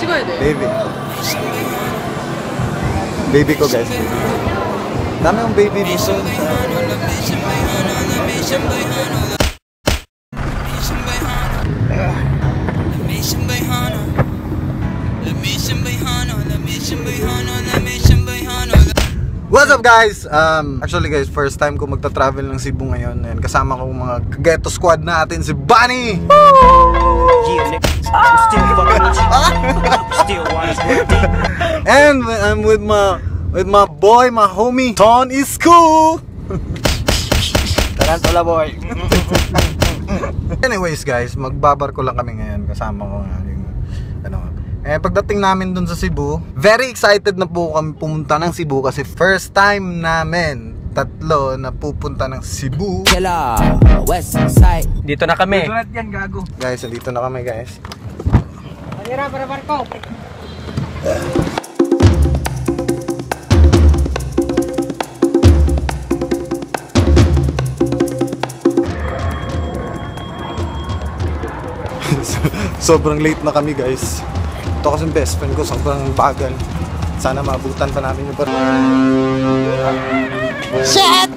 찍어야 돼. Baby. Baby ko guys. Dami yung baby dito. What's up guys? Actually guys, first time ko magta-travel ng Cebu ngayon. And kasama ko mga Kageto squad natin, si Bunny! And I'm with my boy, my homie, Ton is cool! Tarantula boy! Anyways guys, magbabarko lang kami ngayon. Kasama ko nga yung pagdating namin dun sa Cebu, very excited na po kami pumunta ng Cebu kasi first time namin tatlo na pupunta ng Cebu. West Side. Dito na kami. Tulad yan, gago. Guys, dito na kami guys. Tira para barko. Sobrang late na kami guys. Ito kasing best friend ko, sobrang bagal. Sana maabutan pa namin yung Shit!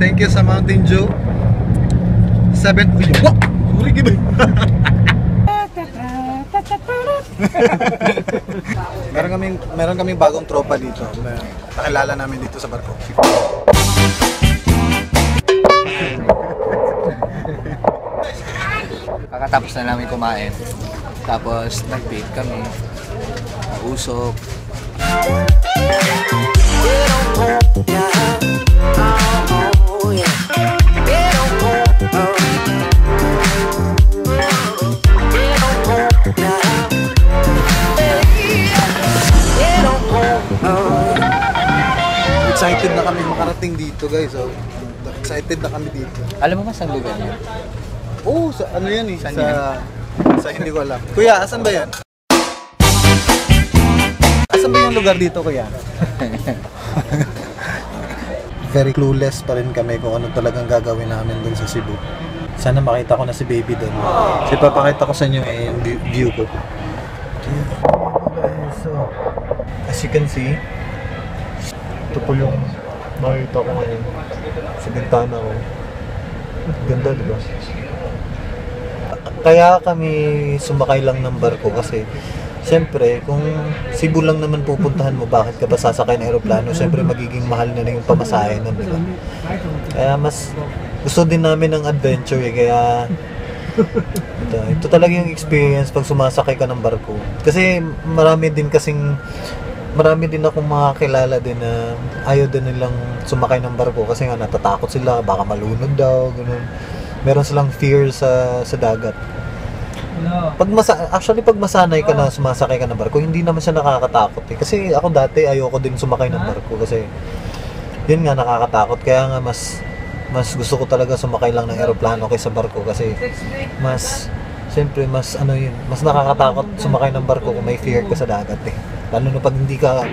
Thank you sa Mountain Dew. 7 What? meron kaming bagong tropa dito na nakilala namin dito sa barko. Kakatapos na namin kumain. Tapos nag-date kami. Usok. Excited na kami makarating dito guys. So, excited na kami dito. Alam mo ba saan lugar niya? Oo, sa ano yan eh. Sa hindi ko alam. Kuya, asan ba yan? Asan ba yung lugar dito kuya? Very clueless pa rin kami kung ano talagang gagawin namin dun sa Cebu. Sana makita ko na si baby dun. Kasi papakita ko sa inyo yung view ko. So, as you can see, ito po yung makita ko ngayon sa bintana ko. Ganda, diba? Kaya kami sumakay lang ng barko kasi siyempre, kung Cebu lang naman pupuntahan mo, bakit ka pa sasakay ng aeroplano? Siyempre, magiging mahal na yung pamasahe nun, diba? Kaya mas gusto din namin ng adventure eh. Kaya ito talaga yung experience pag sumasakay ka ng barko. Kasi marami din akong mga kilala din na ayaw din nilang sumakay ng barko kasi nga natatakot sila, baka malunod daw, ganun. Meron silang fear sa dagat. Pag masanay ka na sumasakay ka ng barko, hindi naman siya nakakatakot eh. Kasi ako dati ayoko din sumakay ng barko kasi yun nga nakakatakot. Kaya nga mas gusto ko talaga sumakay lang ng eroplano kaysa barko kasi siyempre mas nakakatakot sumakay ng barko kung may fear ka sa dagat eh. Lalo na pag hindi ka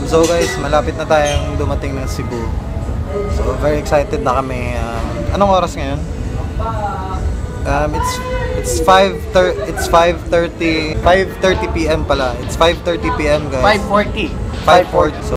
so guys, malapit na tayong dumating ng Cebu. So very excited na kami. Anong oras ngayon? It's 5:30 PM pala. It's 5:30 PM guys. 5:40. 5:40. So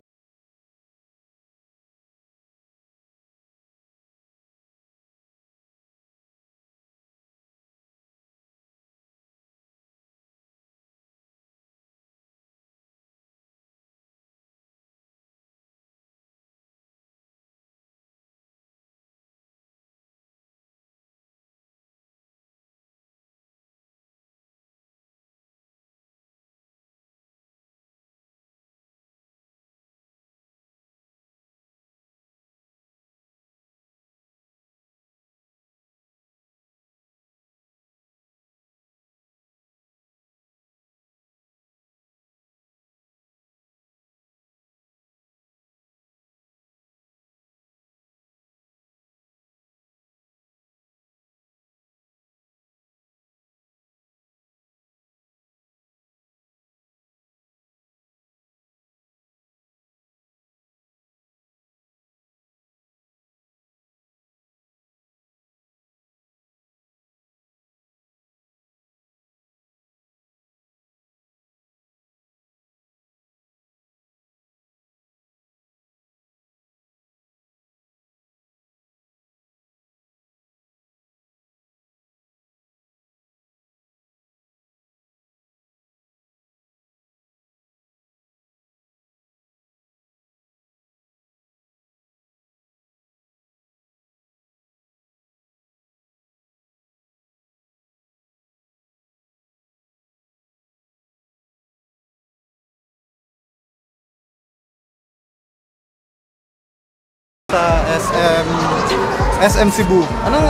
SM Cebu. Anong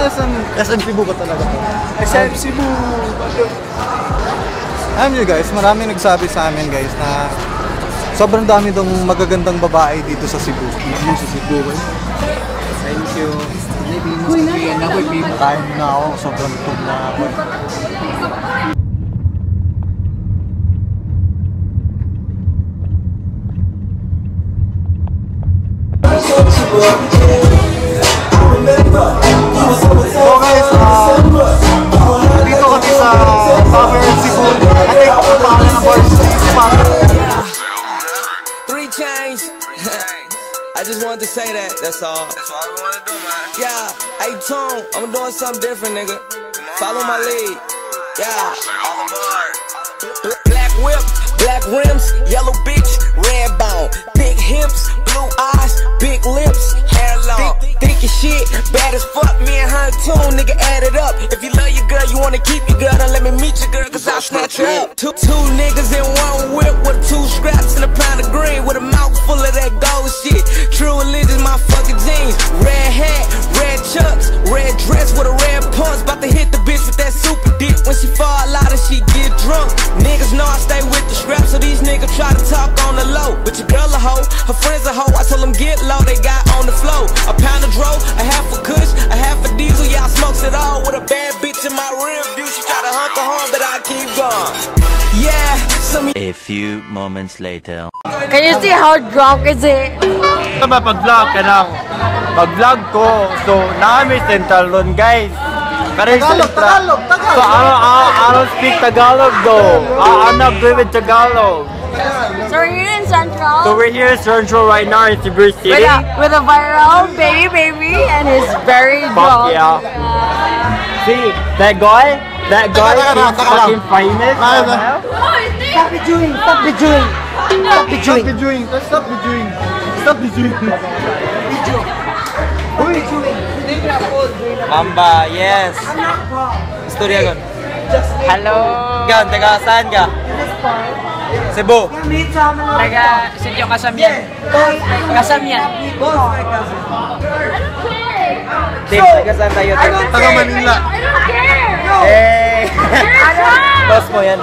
SM Cebu ba talaga? SM Cebu. Alam nyo guys, marami nagsabi sa amin guys na sobrang dami dong magagandang babae dito sa Cebu. Sa Cebu. Thank you. Kain na ako, sobrang gutom na ako. So guys, dito kami sa Summer Cebu. At ay kapunta kami ng varsity spot. 3 chains. I just wanted to say that, that's all. That's all we wanna do, man. Yeah, hey Tone, I'm doing something different, nigga. Follow my lead. Yeah. All aboard. Black whip, black rims, yellow bitch, red bone. Big hips, blue eyes, big lips, hair long. Thick as shit, bad as fuck, me and her too, nigga add it up. If you love your girl, you wanna keep your girl, then let me meet your girl, cause I'll snatch her up. Two niggas in one whip with 2 scraps and a pound of green with a mouth full of that gold shit. True religion, my fucking jeans. Red hat, red chucks, red dress with a red punch. About to hit the bitch with that super dick. When she fall out and she get drunk. Niggas know I stay with the scraps, so these niggas try to talk on the low. But your girl a hoe, her friends a hoe. I told them get low, they got on the flow. A pound of dro, a half a kush, a half a diesel. Y'all smokes it all with a bad bitch in my rear view. She try to hunt the home, but I keep going. Yeah, some. A few moments later. Can you see how drunk is it? Pag-vlog ka lang. Pag-vlog ko, so namin central doon guys. Tagalog. So I don't speak Tagalog though. I'm not good with Tagalog. So we're here in Central. So we're here in Central right now in Cebu City. With a viral baby, and he's very Fuck drunk. yeah. See, that guy is fucking famous. Stop it doing. Mamba, yes. Istorya gon. Hello. Gan, taga saan ka? Cebu. Taga Sitio Kasamian. Kasamian. Tim, taga saan tayo? Taga Manila. Hey. Boss mo yan.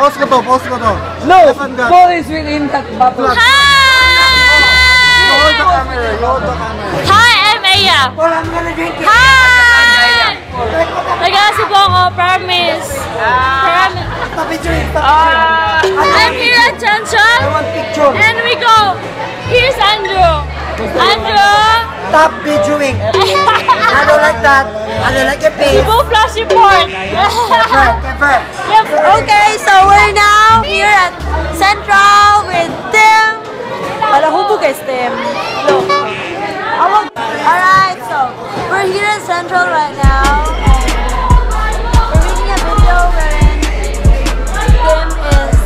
Post ko to. No, Paul is within that bubble. Hold the camera. Hi, I'm Aya. Hi! Taga Cebu ako, promise. I'm here at Central. And we go. Here's Andrew. Andrew. Stop videoing. I don't like that. I don't like your face. Cebu Flash Report. Yep. Okay, so we're now here at Central with Tim. Palahubog guys, Tim. Look. Alright, so we're here at Central right now. And we're making a video wherein Tim is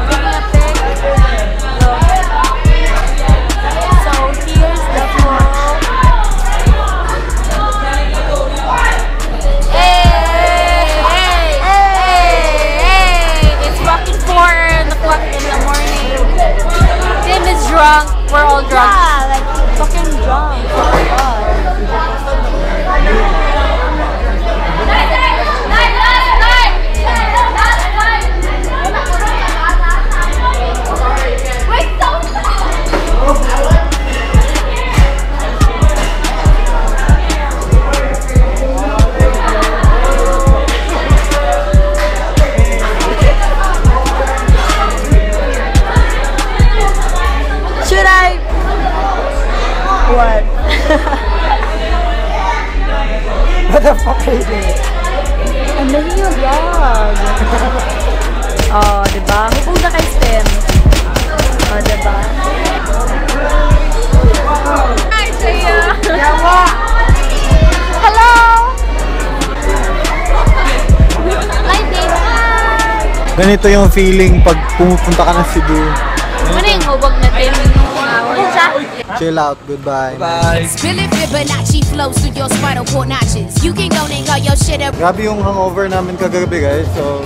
taking a pic. So here's the photo. Hey! It's fucking 4 o'clock in the morning. Tim is drunk. We're all drunk. Yeah, like fucking drunk. Oh my god. Should I? What? What the fuck are you doing? I'm making you a vlog. Oh, diba? Hubog na kay Stem. Oh, diba? Hi, Shaya! Hello! Light day! Ganito yung feeling pag pumupunta ka ng Cebu. Ano yung hubog na Tim? Chill out, goodbye. Bye. Billy Fibonacci flows through your spinal cord notches. You can go and call your shit up. Grabe yung hangover namin kagabi guys, so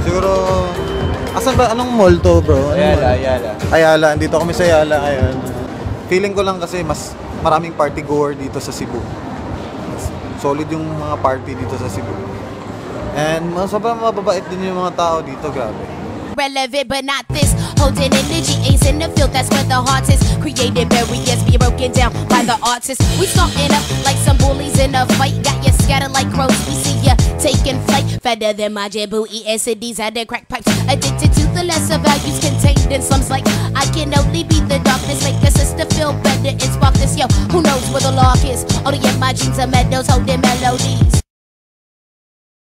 siguro, asan ba, anong mall to bro? Anong mall? Ayala. Ayala, andito kami sa Ayala ngayon. Feeling ko lang kasi mas maraming party goer dito sa Cebu. Solid yung mga party dito sa Cebu. And sobrang mababait din yung mga tao dito, grabe. Relevant but not this. Holding energy ain't in the field, that's where the heart is. Created barriers be broken down by the artists. We starting up like some bullies in a fight. Got you scattered like crows, we see ya taking flight. Fatter than my Djibouti SDs had the crack pipes. Addicted to the lesser values contained in slums like I can only be the darkness. Make the sister feel better and spark this. Yo, who knows where the lock is? Only in my jeans are meadows holding melodies.